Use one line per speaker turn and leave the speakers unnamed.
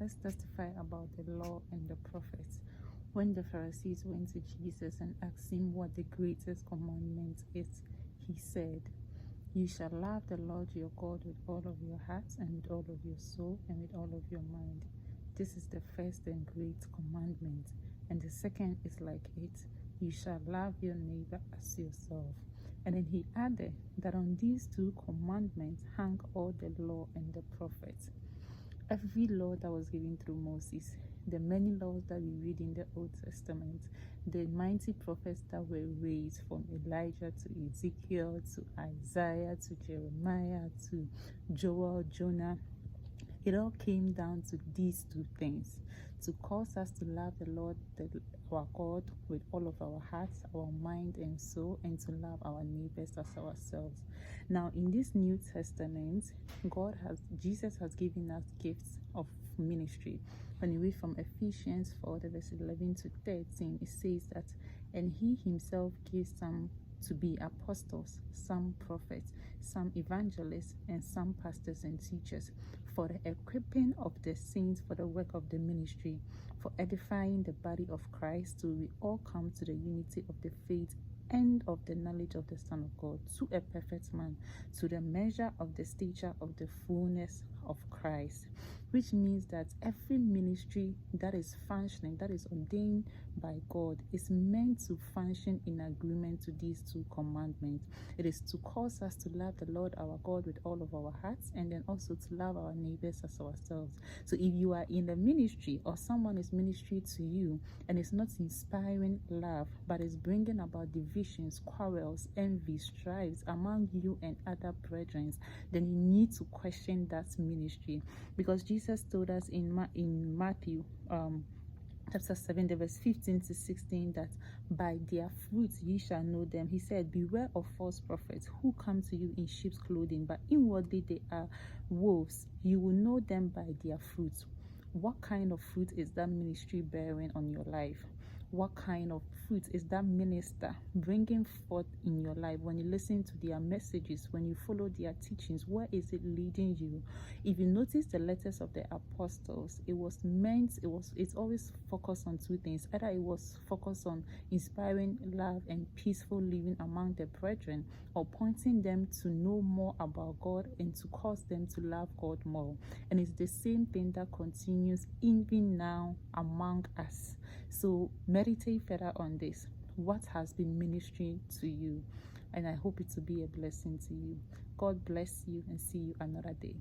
let's testify about the law and the prophets. When the Pharisees went to Jesus and asked him what the greatest commandment is, he said, "You shall love the Lord your God with all of your heart and with all of your soul and with all of your mind. This is the first and great commandment. And the second is like it. You shall love your neighbor as yourself." And then he added that on these two commandments hang all the law and the prophets. Every law that was given through Moses, the many laws that we read in the Old Testament, the mighty prophets that were raised from Elijah to Ezekiel to Isaiah to Jeremiah to Joel, Jonah, it all came down to these two things: to cause us to love the Lord, our God, with all of our hearts, our mind, and soul, and to love our neighbors as ourselves. Now, in this New Testament, Jesus has given us gifts of ministry. When you read from Ephesians 4, verse 11 to 13, it says that, "And he himself gives some to be apostles, some prophets, some evangelists, and some pastors and teachers, for the equipping of the saints for the work of the ministry, for edifying the body of Christ, till we all come to the unity of the faith and of the knowledge of the Son of God, to a perfect man, to the measure of the stature of the fullness of Christ." Which means that every ministry that is functioning, that is ordained by God, is meant to function in agreement to these two commandments. It is to cause us to love the Lord our God with all of our hearts, and then also to love our neighbors as ourselves. So if you are in the ministry, or someone is ministry to you, and it's not inspiring love, but is bringing about divisions, quarrels, envy, strifes among you and other brethren, then you need to question that ministry. Because Jesus told us in Matthew chapter 7, verse 15 to 16, that by their fruits ye shall know them. He said, "Beware of false prophets who come to you in sheep's clothing, but inwardly they are wolves. You will know them by their fruits." What kind of fruit is that ministry bearing on your life? What kind of fruit is that minister bringing forth in your life? When you listen to their messages, when you follow their teachings, where is it leading you? If you notice the letters of the apostles, it's always focused on two things. Either it was focused on inspiring love and peaceful living among the brethren, or pointing them to know more about God and to cause them to love God more. And it's the same thing that continues even now among us. So meditate further on this. What has been ministering to you? And I hope it to be a blessing to you. God bless you, and see you another day.